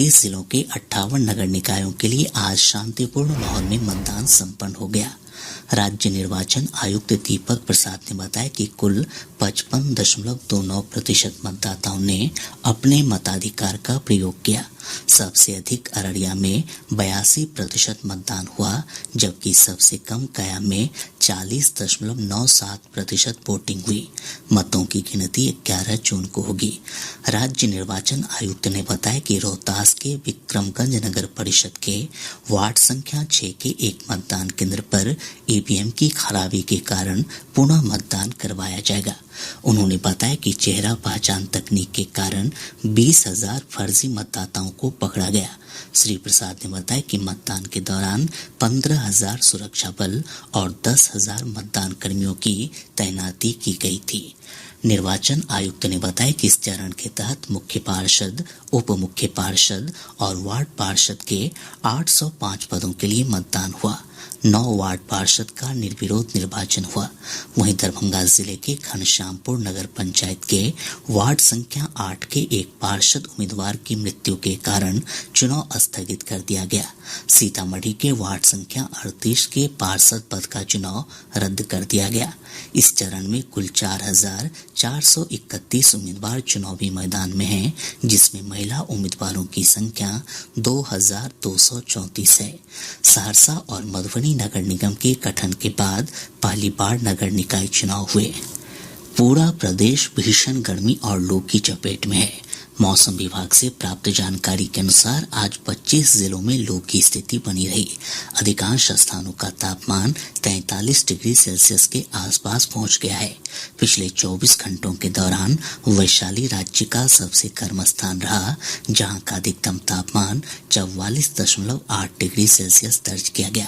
32 जिलों के 58 नगर निकायों के लिए आज शांतिपूर्ण माहौल में मतदान संपन्न हो गया। राज्य निर्वाचन आयुक्त दीपक प्रसाद ने बताया कि कुल 55.29% मतदाताओं ने अपने मताधिकार का प्रयोग किया। सबसे अधिक अररिया में 82% मतदान हुआ, जबकि सबसे कम गया में 40.97% वोटिंग हुई। मतों की गिनती 11 जून को होगी। राज्य निर्वाचन आयुक्त ने बताया कि रोहतास के विक्रमगंज नगर परिषद के वार्ड संख्या 6 के एक मतदान केंद्र पर ईवीएम की खराबी के कारण पुनः मतदान करवाया जाएगा। उन्होंने बताया कि चेहरा पहचान तकनीक के कारण 20,000 फर्जी मतदाताओं को पकड़ा गया। श्री प्रसाद ने बताया कि मतदान के दौरान 15,000 सुरक्षा बल और 10,000 मतदान कर्मियों की तैनाती की गई थी। निर्वाचन आयुक्त ने बताया कि इस चरण के तहत मुख्य पार्षद, उप मुख्य पार्षद और वार्ड पार्षद के 805 पदों के लिए मतदान हुआ। 9 वार्ड पार्षद का निर्विरोध निर्वाचन हुआ। वहीं दरभंगा जिले के घनश्यामपुर नगर पंचायत के वार्ड संख्या 8 के एक पार्षद उम्मीदवार की मृत्यु के कारण चुनाव स्थगित कर दिया गया। सीतामढ़ी के वार्ड संख्या 38 के पार्षद पद का चुनाव रद्द कर दिया गया। इस चरण में कुल 4,431 उम्मीदवार चुनावी मैदान में हैं, जिसमें महिला उम्मीदवारों की संख्या 2,234 है। सहरसा और मधुबनी नगर निगम के गठन के बाद पहली बार नगर निकाय चुनाव हुए। पूरा प्रदेश भीषण गर्मी और लू की चपेट में है। मौसम विभाग से प्राप्त जानकारी के अनुसार आज 25 जिलों में लू की स्थिति बनी रही। अधिकांश स्थानों का तापमान 43 डिग्री सेल्सियस के आसपास पहुंच गया है। पिछले 24 घंटों के दौरान वैशाली राज्य का सबसे गर्म स्थान रहा, जहां का अधिकतम तापमान 44.8 डिग्री सेल्सियस दर्ज किया गया।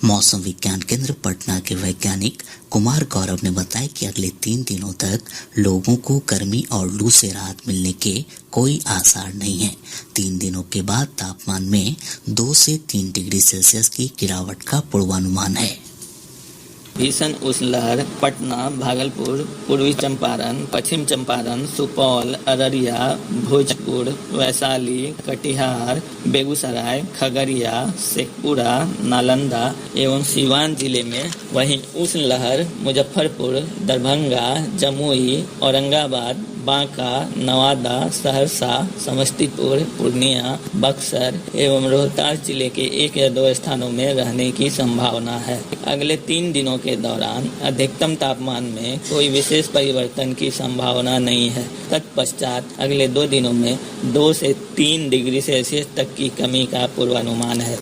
मौसम विज्ञान केंद्र पटना के वैज्ञानिक कुमार गौरव ने बताया कि अगले 3 दिनों तक लोगों को गर्मी और लू से राहत मिलने के कोई आसार नहीं है। 3 दिनों के बाद तापमान में 2 से 3 डिग्री सेल्सियस की गिरावट का पूर्वानुमान है। भीषण उष्णलहर पटना, भागलपुर, पूर्वी चंपारण, पश्चिम चंपारण, सुपौल, अररिया, भोजपुर, वैशाली, कटिहार, बेगूसराय, खगड़िया, शेखपुरा, नालंदा एवं सीवान जिले में, वहीं उष्णलहर मुजफ्फरपुर, दरभंगा, जमुई, औरंगाबाद, बांका, नवादा, सहरसा, समस्तीपुर, पूर्णिया, बक्सर एवं रोहतास जिले के 1 या 2 स्थानों में रहने की संभावना है। अगले 3 दिनों के दौरान अधिकतम तापमान में कोई विशेष परिवर्तन की संभावना नहीं है। तत्पश्चात अगले 2 दिनों में 2 से 3 डिग्री सेल्सियस तक की कमी का पूर्वानुमान है।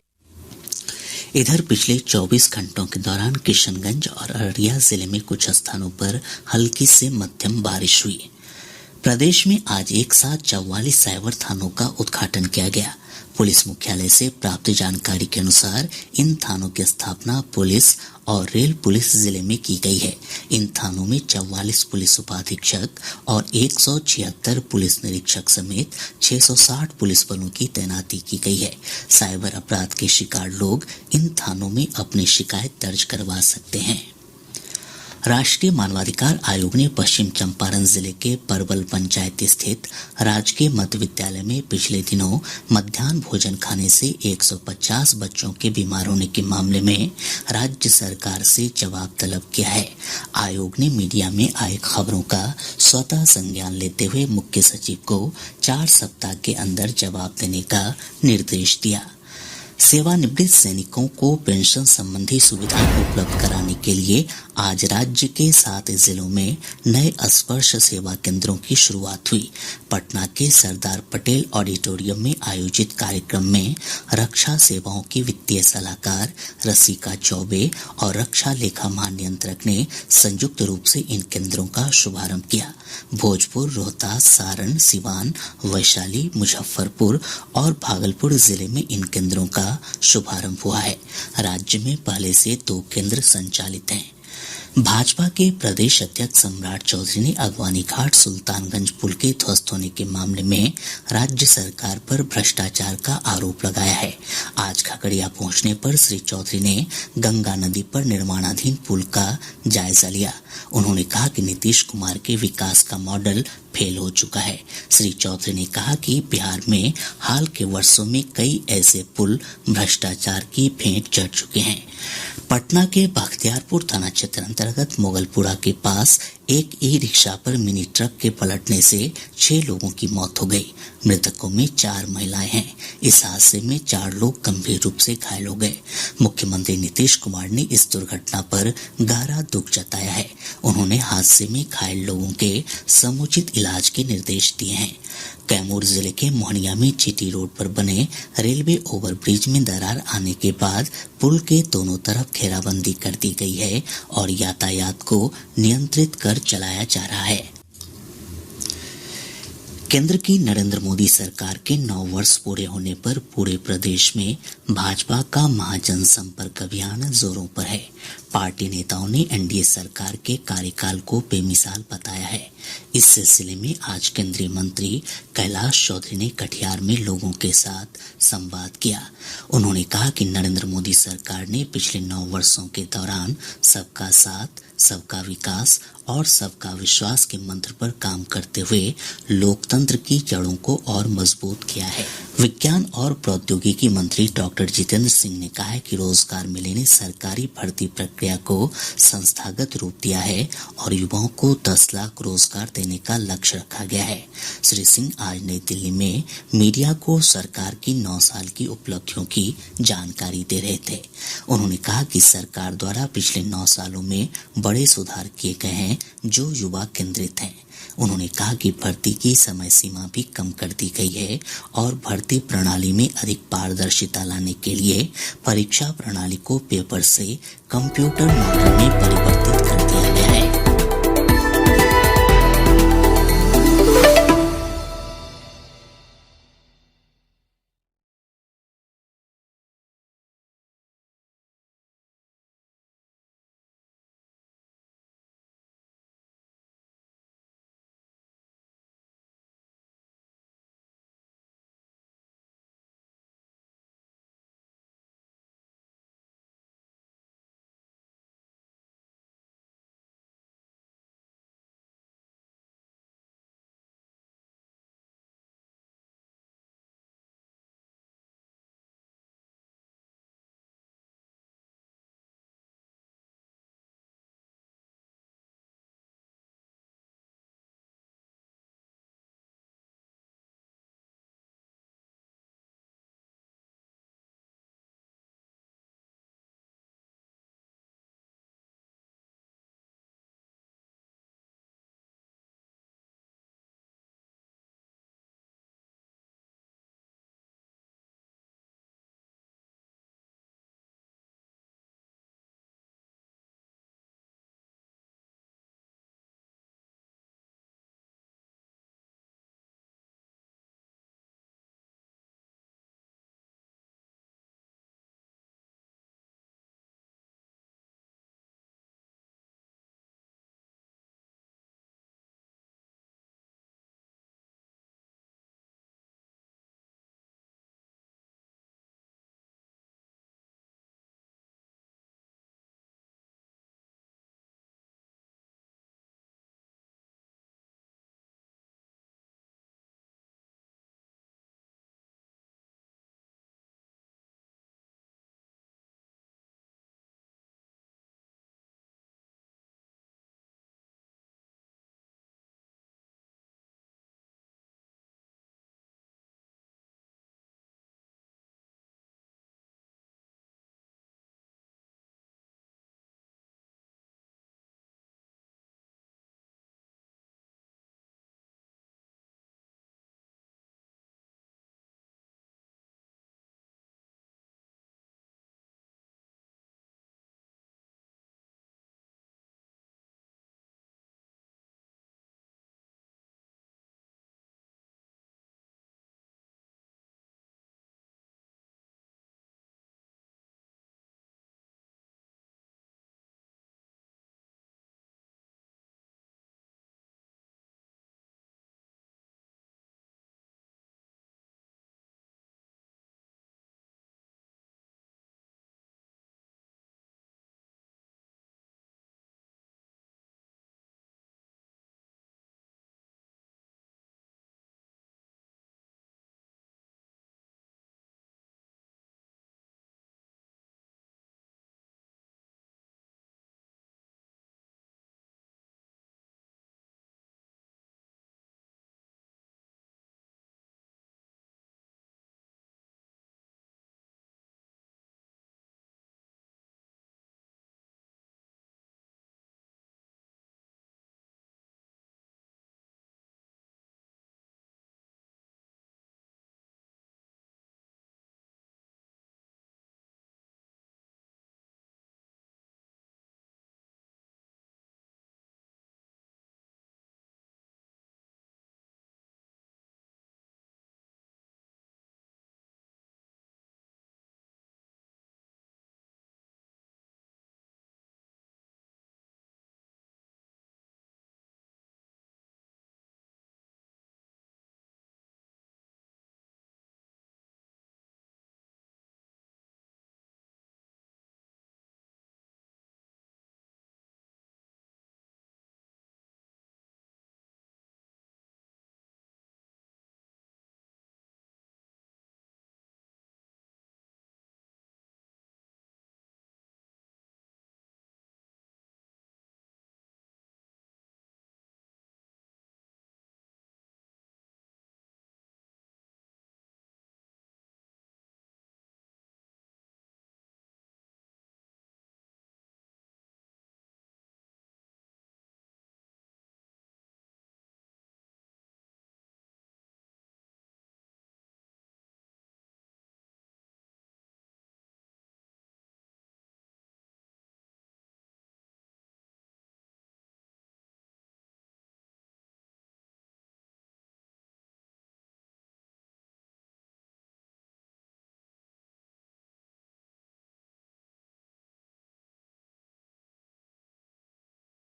इधर पिछले 24 घंटों के दौरान किशनगंज और अररिया जिले में कुछ स्थानों पर हल्की से मध्यम बारिश हुई। प्रदेश में आज एक साथ 44 साइबर थानों का उद्घाटन किया गया। पुलिस मुख्यालय से प्राप्त जानकारी के अनुसार इन थानों की स्थापना पुलिस और रेल पुलिस जिले में की गई है। इन थानों में 44 पुलिस उपाधीक्षक और 176 पुलिस निरीक्षक समेत 660 पुलिस बलों की तैनाती की गई है। साइबर अपराध के शिकार लोग इन थानों में अपनी शिकायत दर्ज करवा सकते हैं। राष्ट्रीय मानवाधिकार आयोग ने पश्चिम चंपारण जिले के परवल पंचायत स्थित राजकीय मध्य विद्यालय में पिछले दिनों मध्याह्न भोजन खाने से 150 बच्चों के बीमार होने के मामले में राज्य सरकार से जवाब तलब किया है। आयोग ने मीडिया में आई खबरों का स्वतः संज्ञान लेते हुए मुख्य सचिव को 4 सप्ताह के अंदर जवाब देने का निर्देश दिया। सेवानिवृत्त सैनिकों को पेंशन संबंधी सुविधाएं उपलब्ध कराने के लिए आज राज्य के 7 जिलों में नए स्पर्श सेवा केंद्रों की शुरुआत हुई। पटना के सरदार पटेल ऑडिटोरियम में आयोजित कार्यक्रम में रक्षा सेवाओं की वित्तीय सलाहकार रसिका चौबे और रक्षा लेखा महानियंत्रक ने संयुक्त रूप से इन केंद्रों का शुभारंभ किया। भोजपुर, रोहतास, सारण, सिवान, वैशाली, मुजफ्फरपुर और भागलपुर जिले में इन केंद्रों का शुभारंभ हुआ है। राज्य में पहले से 2 केंद्र संचालित हैं। भाजपा के प्रदेश अध्यक्ष सम्राट चौधरी ने अगवानी घाट सुल्तानगंज पुल के ध्वस्त होने के मामले में राज्य सरकार पर भ्रष्टाचार का आरोप लगाया है। आज खगड़िया पहुंचने पर श्री चौधरी ने गंगा नदी पर निर्माणाधीन पुल का जायजा लिया। उन्होंने कहा कि नीतीश कुमार के विकास का मॉडल फेल हो चुका है। श्री चौधरी ने कहा कि बिहार में हाल के वर्षों में कई ऐसे पुल भ्रष्टाचार की भेंट चढ़ चुके हैं। पटना के बख्तियारपुर थाना क्षेत्र अंतर्गत मोगलपुरा के पास एक ई रिक्शा पर मिनी ट्रक के पलटने से 6 लोगों की मौत हो गई। मृतकों में 4 महिलाएं हैं। इस हादसे में 4 लोग गंभीर रूप से घायल हो गए। मुख्यमंत्री नीतीश कुमार ने इस दुर्घटना पर गहरा दुख जताया है। उन्होंने हादसे में घायल लोगों के समुचित इलाज के निर्देश दिए हैं। कैमूर जिले के मोहनिया में जीटी रोड पर बने रेलवे ओवरब्रिज में दरार आने के बाद पुल के दोनों तरफ घेराबंदी कर दी गई है और यातायात को नियंत्रित कर चलाया जा रहा है। केंद्र की नरेंद्र मोदी सरकार के 9 वर्ष पूरे होने पर पूरे प्रदेश में भाजपा का महाजनसंपर्क अभियान जोरों पर है। पार्टी नेताओं ने एनडीए सरकार के कार्यकाल को बेमिसाल बताया है। इस सिलसिले में आज केंद्रीय मंत्री कैलाश चौधरी ने कटिहार में लोगों के साथ संवाद किया। उन्होंने कहा कि नरेंद्र मोदी सरकार ने पिछले 9 वर्षों के दौरान सबका साथ, सबका विकास और सबका विश्वास के मंत्र पर काम करते हुए लोकतंत्र की जड़ों को और मजबूत किया है। विज्ञान और प्रौद्योगिकी मंत्री डॉक्टर जितेंद्र सिंह ने कहा है कि रोजगार मेले ने सरकारी भर्ती प्रक्रिया को संस्थागत रूप दिया है और युवाओं को 10 लाख रोजगार देने का लक्ष्य रखा गया है। श्री सिंह आज नई दिल्ली में मीडिया को सरकार की 9 साल की उपलब्धियों की जानकारी दे रहे थे। उन्होंने कहा कि सरकार द्वारा पिछले 9 सालों में बड़े सुधार किए गए हैं जो युवा केंद्रित हैं। उन्होंने कहा कि भर्ती की समय सीमा भी कम कर दी गई है और भर्ती प्रणाली में अधिक पारदर्शिता लाने के लिए परीक्षा प्रणाली को पेपर से कंप्यूटर मॉडल में परिवर्तित कर